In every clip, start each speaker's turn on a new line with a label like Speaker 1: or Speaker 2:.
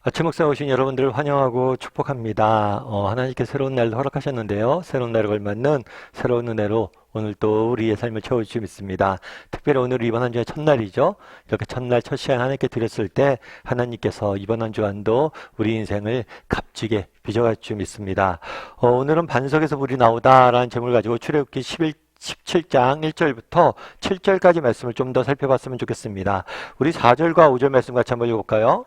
Speaker 1: 아침 목사 오신 여러분들을 환영하고 축복합니다. 하나님께 새로운 날도 허락하셨는데요. 새로운 날을 걸맞는 새로운 은혜로 오늘 또 우리의 삶을 채워주시고 있습니다. 특별히 오늘 이번 한 주의 첫날이죠. 이렇게 첫날 첫 시간 하나님께 드렸을 때 하나님께서 이번 한 주간도 우리 인생을 값지게 빚어갈 줄 믿습니다. 오늘은 반석에서 물이 나오다라는 제목을 가지고 출애굽기 17장 1절부터 7절까지 말씀을 좀 더 살펴봤으면 좋겠습니다. 우리 4절과 5절 말씀 같이 한번 읽어볼까요?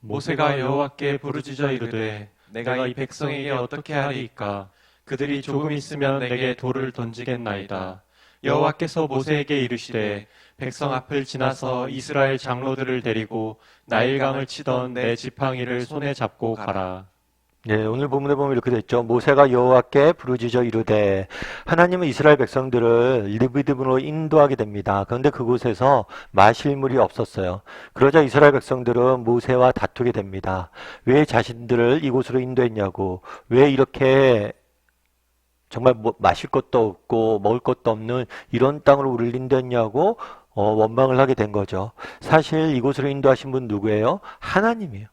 Speaker 2: 모세가 여호와께 부르짖어 이르되 내가 이 백성에게 어떻게 하리이까? 그들이 조금 있으면 내게 돌을 던지겠나이다. 여호와께서 모세에게 이르시되 백성 앞을 지나서 이스라엘 장로들을 데리고 나일강을 치던 내 지팡이를 손에 잡고 가라.
Speaker 1: 네, 오늘 본문에 보면 이렇게 됐죠. 모세가 여호와께 부르짖어 이르되, 하나님은 이스라엘 백성들을 리비딤으로 인도하게 됩니다. 그런데 그곳에서 마실 물이 없었어요. 그러자 이스라엘 백성들은 모세와 다투게 됩니다. 왜 자신들을 이곳으로 인도했냐고, 왜 이렇게 정말 마실 것도 없고 먹을 것도 없는 이런 땅으로 우리를 인도했냐고 원망을 하게 된 거죠. 사실 이곳으로 인도하신 분 누구예요? 하나님이에요.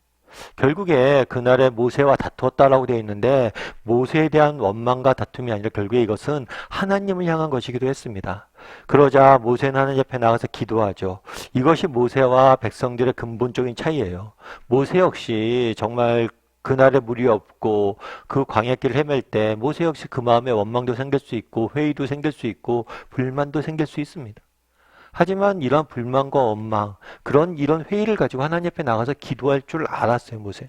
Speaker 1: 결국에 그날에 모세와 다투었다라고 되어 있는데 모세에 대한 원망과 다툼이 아니라 결국에 이것은 하나님을 향한 것이기도 했습니다. 그러자 모세는 하나님 앞에 나가서 기도하죠. 이것이 모세와 백성들의 근본적인 차이예요. 모세 역시 정말 그날에 물이 없고 그 광야길을 헤맬 때 모세 역시 그 마음에 원망도 생길 수 있고 회의도 생길 수 있고 불만도 생길 수 있습니다. 하지만 이러한 불만과 원망, 이런 회의를 가지고 하나님 앞에 나가서 기도할 줄 알았어요, 모세.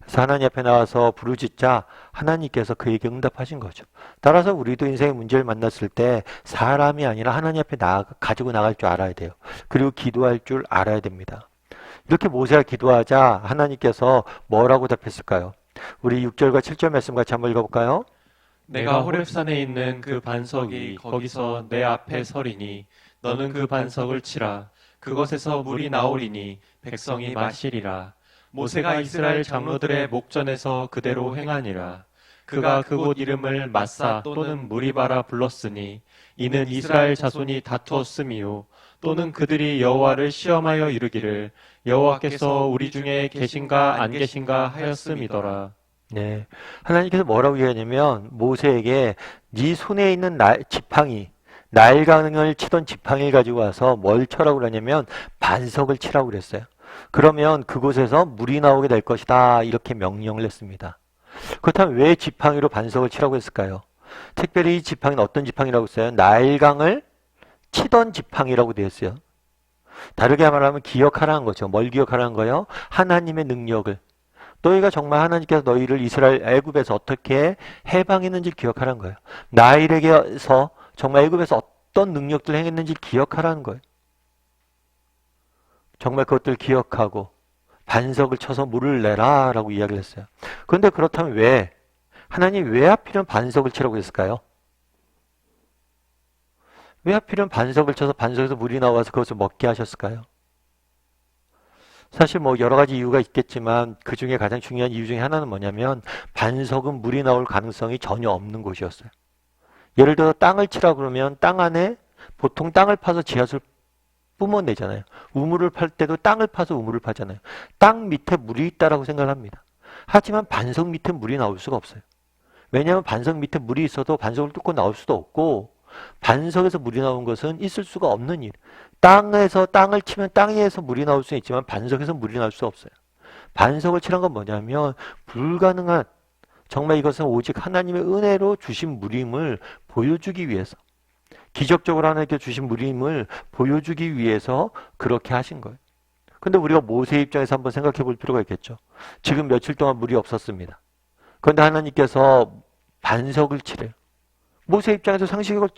Speaker 1: 그래서 하나님 앞에 나와서 부르짖자 하나님께서 그에게 응답하신 거죠. 따라서 우리도 인생의 문제를 만났을 때 사람이 아니라 하나님 앞에 가지고 나갈 줄 알아야 돼요. 그리고 기도할 줄 알아야 됩니다. 이렇게 모세가 기도하자 하나님께서 뭐라고 답했을까요? 우리 6절과 7절 말씀 같이 한번 읽어볼까요?
Speaker 2: 내가 호렙산에 있는 그 반석이 거기서 내 앞에 서리니 너는 그 반석을 치라. 그것에서 물이 나오리니 백성이 마시리라. 모세가 이스라엘 장로들의 목전에서 그대로 행하니라. 그가 그곳 이름을 마사 또는 무리바라 불렀으니 이는 이스라엘 자손이 다투었음이요 또는 그들이 여호와를 시험하여 이르기를 여호와께서 우리 중에 계신가 안 계신가 하였음이더라.
Speaker 1: 네, 하나님께서 뭐라고 얘기하냐면 모세에게 네 손에 있는 지팡이, 나일강을 치던 지팡이를 가지고 와서 뭘 쳐라고 그러냐면 반석을 치라고 그랬어요. 그러면 그곳에서 물이 나오게 될 것이다 이렇게 명령을 했습니다. 그렇다면 왜 지팡이로 반석을 치라고 했을까요? 특별히 이 지팡이는 어떤 지팡이라고 했어요? 나일강을 치던 지팡이라고 되어 있어요. 다르게 말하면 기억하라는 거죠. 뭘 기억하라는 거예요? 하나님의 능력을. 너희가 정말 하나님께서 너희를 이스라엘 애굽에서 어떻게 해방했는지 기억하라는 거예요. 나일에게서 정말 애굽에서 어떤 능력들을 행했는지 기억하라는 거예요. 정말 그것들 기억하고 반석을 쳐서 물을 내라 라고 이야기를 했어요. 그런데 그렇다면 하나님 왜 하필이면 반석을 치라고 했을까요? 왜 하필이면 반석을 쳐서 반석에서 물이 나와서 그것을 먹게 하셨을까요? 사실 여러 가지 이유가 있겠지만 그 중에 가장 중요한 이유 중에 하나는 뭐냐면 반석은 물이 나올 가능성이 전혀 없는 곳이었어요. 예를 들어 땅을 치라 그러면 땅 안에 보통 땅을 파서 지하수를 뿜어내잖아요. 우물을 팔 때도 땅을 파서 우물을 파잖아요. 땅 밑에 물이 있다라고 생각을 합니다. 하지만 반석 밑에 물이 나올 수가 없어요. 왜냐하면 반석 밑에 물이 있어도 반석을 뚫고 나올 수도 없고 반석에서 물이 나온 것은 있을 수가 없는 일. 땅에서 땅을 치면 땅에서 물이 나올 수는 있지만 반석에서 물이 나올 수 없어요. 반석을 치란 건 뭐냐면 불가능한 정말 이것은 오직 하나님의 은혜로 주신 물임을 보여주기 위해서 기적적으로 하나님께 주신 물임을 보여주기 위해서 그렇게 하신 거예요. 근데 우리가 모세 입장에서 한번 생각해 볼 필요가 있겠죠. 지금 며칠 동안 물이 없었습니다. 그런데 하나님께서 반석을 치래요. 모세 입장에서 상식으로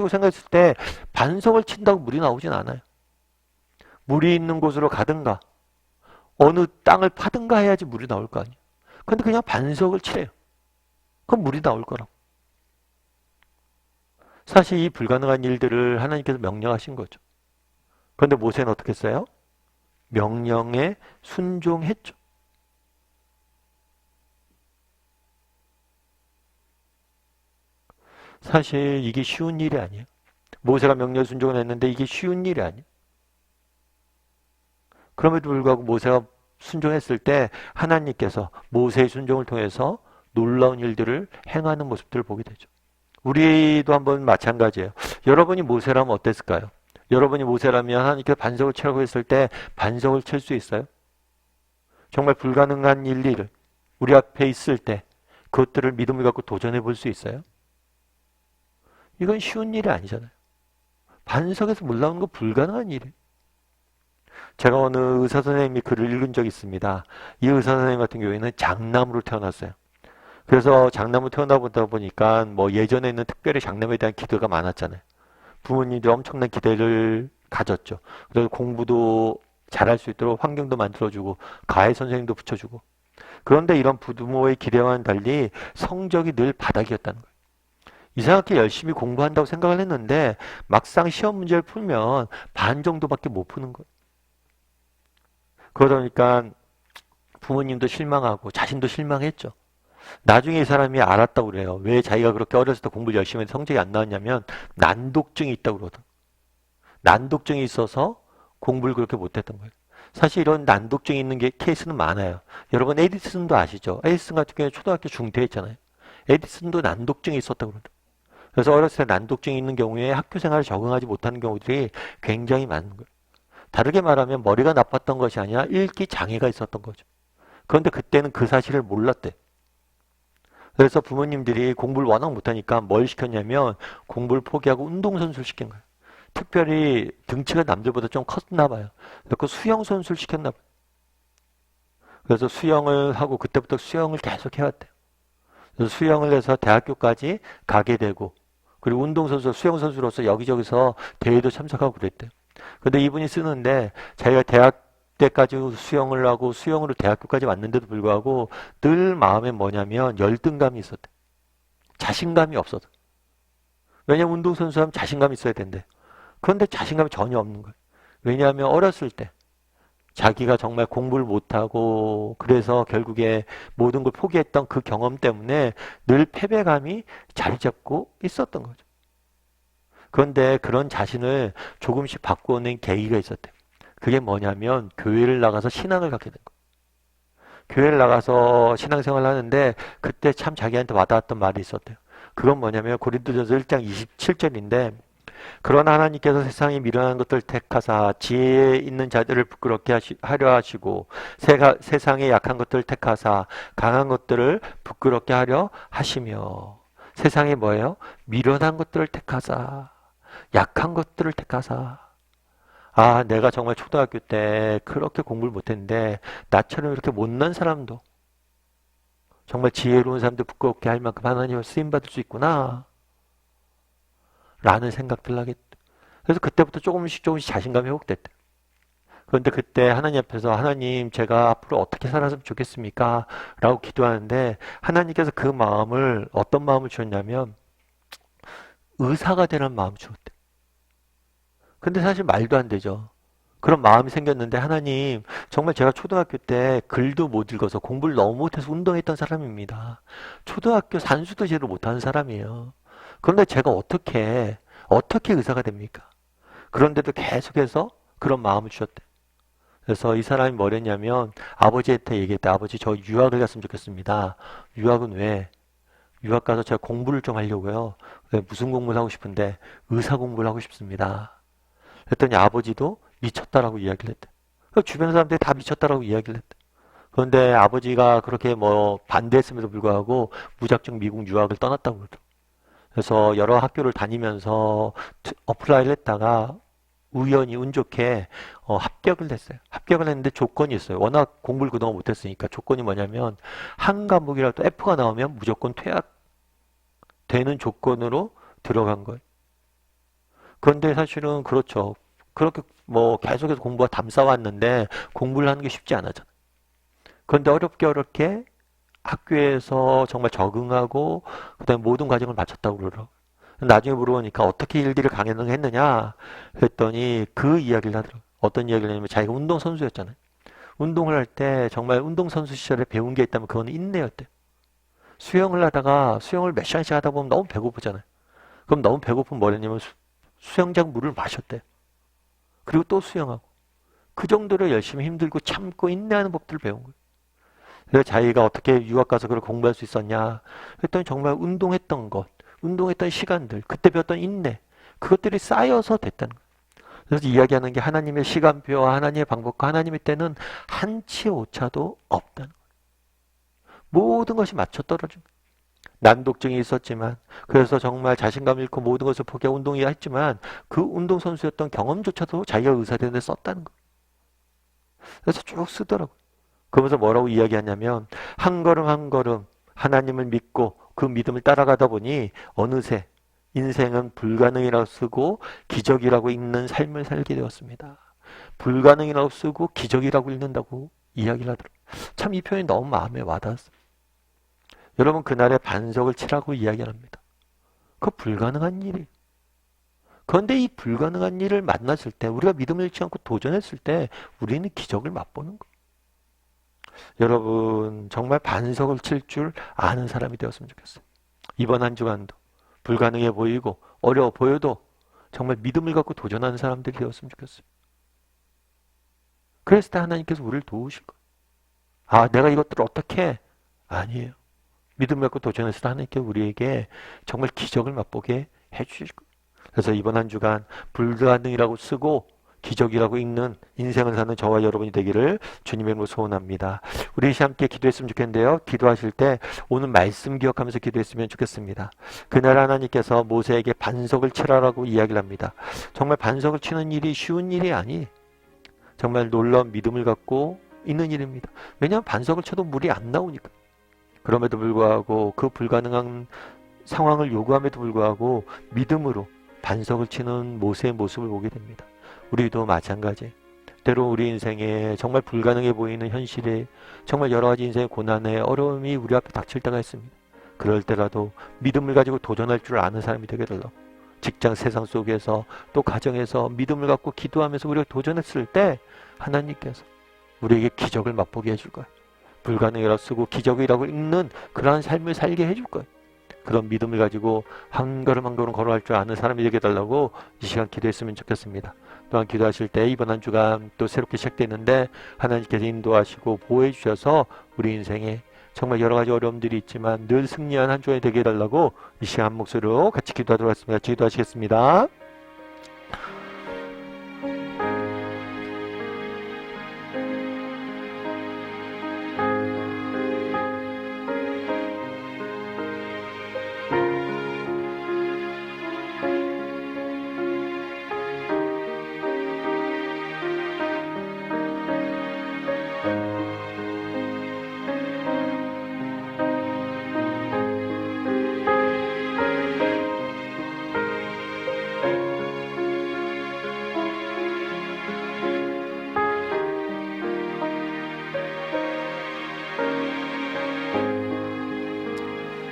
Speaker 1: 생각했을 때 반석을 친다고 물이 나오진 않아요. 물이 있는 곳으로 가든가 어느 땅을 파든가 해야지 물이 나올 거 아니에요. 근데 그냥 반석을 치래요. 그럼 물이 나올 거라고. 사실 이 불가능한 일들을 하나님께서 명령하신 거죠. 그런데 모세는 어떻게 했어요? 명령에 순종했죠. 사실 이게 쉬운 일이 아니에요. 모세가 명령 순종을 했는데 이게 쉬운 일이 아니에요. 그럼에도 불구하고 모세가 순종했을 때 하나님께서 모세의 순종을 통해서 놀라운 일들을 행하는 모습들을 보게 되죠. 우리도 한번 마찬가지예요. 여러분이 모세라면 어땠을까요? 여러분이 모세라면 하나님께서 반석을 치라고 했을 때 반석을 칠 수 있어요? 정말 불가능한 일들을 우리 앞에 있을 때 그것들을 믿음을 갖고 도전해 볼 수 있어요? 이건 쉬운 일이 아니잖아요. 반석에서 올라오는 건 불가능한 일이에요. 제가 어느 의사 선생님이 글을 읽은 적이 있습니다. 이 의사 선생님 같은 경우에는 장남으로 태어났어요. 그래서 장남으로 태어나보다 보니까 뭐 예전에는 특별히 장남에 대한 기대가 많았잖아요. 부모님들이 엄청난 기대를 가졌죠. 그래서 공부도 잘할 수 있도록 환경도 만들어주고 가해 선생님도 붙여주고. 그런데 이런 부모의 기대와는 달리 성적이 늘 바닥이었다는 거예요. 이상하게 열심히 공부한다고 생각을 했는데 막상 시험 문제를 풀면 반 정도밖에 못 푸는 거예요. 그러다 보니까 부모님도 실망하고 자신도 실망했죠. 나중에 이 사람이 알았다고 그래요. 왜 자기가 그렇게 어렸을 때 공부를 열심히 해서 성적이 안 나왔냐면 난독증이 있다고 그러더라고요. 난독증이 있어서 공부를 그렇게 못했던 거예요. 사실 이런 난독증이 있는 케이스는 많아요. 여러분 에디슨도 아시죠? 에디슨 같은 경우에 초등학교 중퇴했잖아요. 에디슨도 난독증이 있었다고 그러더라고요. 그래서 어렸을 때 난독증이 있는 경우에 학교 생활에 적응하지 못하는 경우들이 굉장히 많은 거예요. 다르게 말하면 머리가 나빴던 것이 아니라 읽기 장애가 있었던 거죠. 그런데 그때는 그 사실을 몰랐대. 그래서 부모님들이 공부를 워낙 못하니까 뭘 시켰냐면 공부를 포기하고 운동선수를 시킨 거예요. 특별히 등치가 남들보다 좀 컸나 봐요. 그래서 수영선수를 시켰나 봐요. 그래서 수영을 하고 그때부터 수영을 계속 해왔대요. 그래서 수영을 해서 대학교까지 가게 되고 그리고 운동선수, 수영선수로서 여기저기서 대회도 참석하고 그랬대요. 근데 이분이 쓰는데 자기가 대학 때까지 수영을 하고 수영으로 대학교까지 왔는데도 불구하고 늘 마음에 뭐냐면 열등감이 있었대. 자신감이 없어서. 왜냐면 운동선수 하면 자신감이 있어야 된대. 그런데 자신감이 전혀 없는 거예요. 왜냐하면 어렸을 때 자기가 정말 공부를 못하고 그래서 결국에 모든 걸 포기했던 그 경험 때문에 늘 패배감이 자리 잡고 있었던 거죠. 그런데 그런 자신을 조금씩 바꾸는 계기가 있었대요. 그게 뭐냐면 교회를 나가서 신앙을 갖게 된 거예요. 교회를 나가서 신앙생활을 하는데 그때 참 자기한테 와닿았던 말이 있었대요. 그건 뭐냐면 고린도전서 1장 27절인데 그러나 하나님께서 세상에 미련한 것들을 택하사 지혜 있는 자들을 부끄럽게 하려 하시고 세상에 약한 것들을 택하사 강한 것들을 부끄럽게 하려 하시며 세상에 뭐예요? 미련한 것들을 택하사 약한 것들을 택하사 아 내가 정말 초등학교 때 그렇게 공부를 못했는데 나처럼 이렇게 못난 사람도 정말 지혜로운 사람들 부끄럽게 할 만큼 하나님을 쓰임받을 수 있구나 라는 생각들 하겠다. 그래서 그때부터 조금씩 자신감이 회복됐대. 그런데 그때 하나님 앞에서 하나님 제가 앞으로 어떻게 살았으면 좋겠습니까? 라고 기도하는데 하나님께서 그 마음을 어떤 마음을 주었냐면 의사가 되는 마음을 주었대. 근데 사실 말도 안 되죠. 그런 마음이 생겼는데 하나님 정말 제가 초등학교 때 글도 못 읽어서 공부를 너무 못해서 운동했던 사람입니다. 초등학교 산수도 제대로 못하는 사람이에요. 그런데 제가 어떻게 의사가 됩니까? 그런데도 계속해서 그런 마음을 주셨대. 그래서 이 사람이 뭐랬냐면 아버지한테 얘기했대. 아버지 저 유학을 갔으면 좋겠습니다. 유학은 왜? 유학 가서 제가 공부를 좀 하려고요. 무슨 공부를 하고 싶은데 의사 공부를 하고 싶습니다. 그랬더니 아버지도 미쳤다라고 이야기를 했대. 주변 사람들이 다 미쳤다라고 이야기를 했대. 그런데 아버지가 그렇게 뭐 반대했음에도 불구하고 무작정 미국 유학을 떠났다고 그러더라고요. 그래서 여러 학교를 다니면서 어플라이를 했다가 우연히 운 좋게 합격을 했어요. 합격을 했는데 조건이 있어요. 워낙 공부를 그동안 못했으니까 조건이 뭐냐면 한 과목이라도 F가 나오면 무조건 퇴학되는 조건으로 들어간 거예요. 그런데 사실은 그렇죠. 그렇게 뭐 계속해서 공부가 담쌓았는데 공부를 하는 게 쉽지 않았잖아요. 그런데 어렵게 학교에서 정말 적응하고 그다음에 모든 과정을 마쳤다고 그러더라고요. 나중에 물어보니까 어떻게 일들을 강행했느냐 했더니 그 이야기를 하더라고요. 어떤 이야기를 하냐면 자기가 운동선수였잖아요. 운동을 할 때 정말 운동선수 시절에 배운 게 있다면 그건 인내였대요. 수영을 하다가 수영을 몇 시간씩 하다 보면 너무 배고프잖아요. 그럼 너무 배고프면 뭐랬냐면 수영장 물을 마셨대요. 그리고 또 수영하고 그 정도로 열심히 힘들고 참고 인내하는 법들을 배운 거예요. 그래서 자기가 어떻게 유학 가서 그걸 공부할 수 있었냐 했더니 정말 운동했던 것, 운동했던 시간들, 그때 배웠던 인내, 그것들이 쌓여서 됐다는 거예요. 그래서 이야기하는 게 하나님의 시간표와 하나님의 방법과 하나님의 때는 한치의 오차도 없다는 거예요. 모든 것이 맞춰떨어집니다. 난독증이 있었지만, 그래서 정말 자신감 잃고 모든 것을 포기하고 운동이야 했지만 그 운동선수였던 경험조차도 자기가 의사되는데 썼다는 거예요. 그래서 쭉 쓰더라고요. 그러면서 뭐라고 이야기하냐면 한 걸음 한 걸음 하나님을 믿고 그 믿음을 따라가다 보니 어느새 인생은 불가능이라고 쓰고 기적이라고 읽는 삶을 살게 되었습니다. 불가능이라고 쓰고 기적이라고 읽는다고 이야기를 하더라고요. 참 이 표현이 너무 마음에 와닿았어요. 여러분 그날의 반석을 치라고 이야기를 합니다. 그 불가능한 일이. 그런데 이 불가능한 일을 만났을 때 우리가 믿음을 잃지 않고 도전했을 때 우리는 기적을 맛보는 거예요. 여러분 정말 반석을 칠 줄 아는 사람이 되었으면 좋겠어요. 이번 한 주간도 불가능해 보이고 어려워 보여도 정말 믿음을 갖고 도전하는 사람들이 되었으면 좋겠어요. 그랬을 때 하나님께서 우리를 도우실 거예요. 아 내가 이것들을 어떻게 해? 아니에요. 믿음을 갖고 도전했을 때 하나님께 우리에게 정말 기적을 맛보게 해주실 거예요. 그래서 이번 한 주간 불가능이라고 쓰고 기적이라고 읽는 인생을 사는 저와 여러분이 되기를 주님의 이름으로 소원합니다. 우리 함께 기도했으면 좋겠는데요. 기도하실 때 오늘 말씀 기억하면서 기도했으면 좋겠습니다. 그날 하나님께서 모세에게 반석을 치라라고 이야기를 합니다. 정말 반석을 치는 일이 쉬운 일이 아니 정말 놀라운 믿음을 갖고 있는 일입니다. 왜냐하면 반석을 쳐도 물이 안 나오니까. 그럼에도 불구하고 그 불가능한 상황을 요구함에도 불구하고 믿음으로 반석을 치는 모세의 모습을 보게 됩니다. 우리도 마찬가지. 때로 우리 인생에 정말 불가능해 보이는 현실에 정말 여러 가지 인생의 고난에 어려움이 우리 앞에 닥칠 때가 있습니다. 그럴 때라도 믿음을 가지고 도전할 줄 아는 사람이 되게 달라고. 직장 세상 속에서 또 가정에서 믿음을 갖고 기도하면서 우리가 도전했을 때 하나님께서 우리에게 기적을 맛보게 해줄 거예요. 불가능이라고 쓰고 기적이라고 읽는 그러한 삶을 살게 해줄 거예요. 그런 믿음을 가지고 한 걸음 한 걸음 걸어갈 줄 아는 사람이 되게 달라고 이 시간 기도했으면 좋겠습니다. 또한 기도하실 때 이번 한 주간 또 새롭게 시작되는데 하나님께서 인도하시고 보호해 주셔서 우리 인생에 정말 여러 가지 어려움들이 있지만 늘 승리한 한 주간이 되게 해달라고 이 시간 한 목소리로 같이 기도하도록 하겠습니다. 기도하시겠습니다.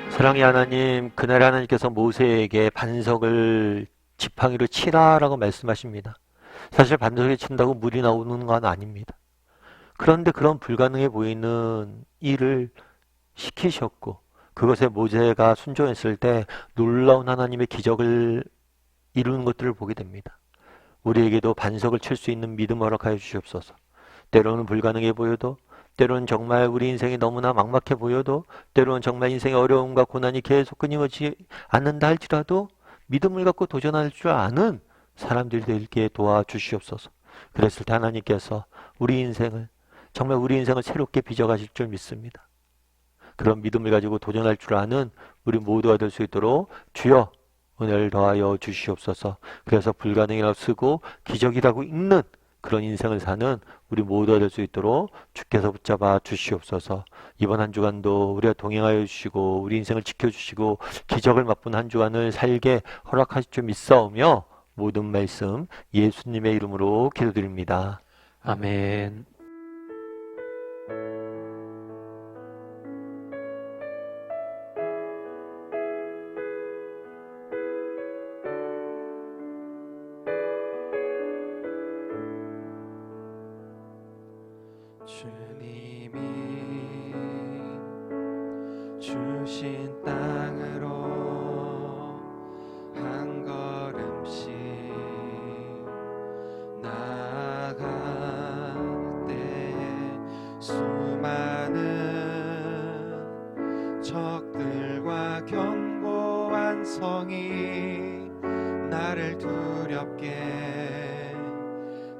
Speaker 1: 사랑의 하나님, 그날 하나님께서 모세에게 반석을 지팡이로 치라라고 말씀하십니다. 사실 반석에 친다고 물이 나오는 건 아닙니다. 그런데 그런 불가능해 보이는 일을 시키셨고 그것에 모세가 순종했을 때 놀라운 하나님의 기적을 이루는 것들을 보게 됩니다. 우리에게도 반석을 칠 수 있는 믿음 허락하여 주시옵소서. 때로는 불가능해 보여도 때로는 정말 우리 인생이 너무나 막막해 보여도 때로는 정말 인생의 어려움과 고난이 계속 끊임없이 않는다 할지라도 믿음을 갖고 도전할 줄 아는 사람들이 되게 도와주시옵소서. 그랬을 때 하나님께서 우리 인생을 정말 우리 인생을 새롭게 빚어가실 줄 믿습니다. 그런 믿음을 가지고 도전할 줄 아는 우리 모두가 될 수 있도록 주여 은혜를 더하여 주시옵소서. 그래서 불가능이라고 쓰고 기적이라고 읽는 그런 인생을 사는 우리 모두가 될 수 있도록 주께서 붙잡아 주시옵소서. 이번 한 주간도 우리가 동행하여 주시고 우리 인생을 지켜주시고 기적을 맛본 한 주간을 살게 허락하실 줄 믿사오며 모든 말씀 예수님의 이름으로 기도드립니다.
Speaker 2: 아멘.
Speaker 3: 주님이 주신 땅으로 한 걸음씩 나아가 어렵게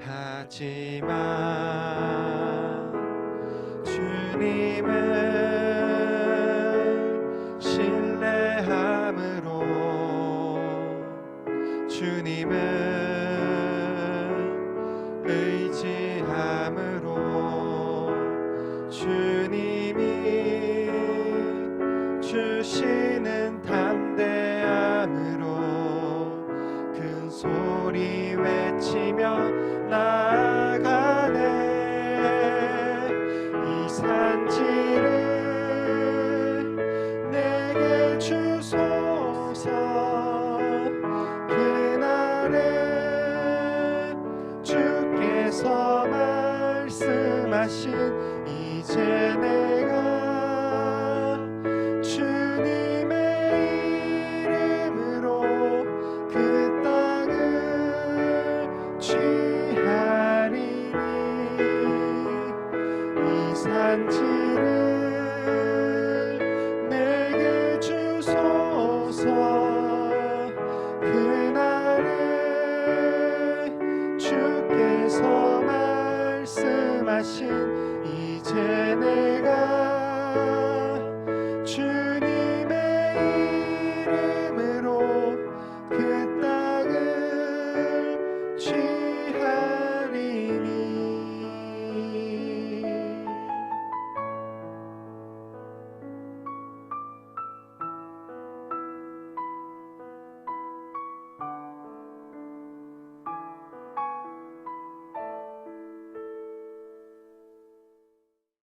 Speaker 3: 하지만 주님을 신뢰함으로 주님을 의지함으로 주님이 주시는 담대함으로 큰 소리 외치며 나아가네. 이 산지를 내게 주소서. 그날에 주께서 말씀하신 이제 내가 주님의 이름으로 그 땅을 취하리니 이 산지를 내게 주소서. 그날에 주께서 말씀하신 이제 내가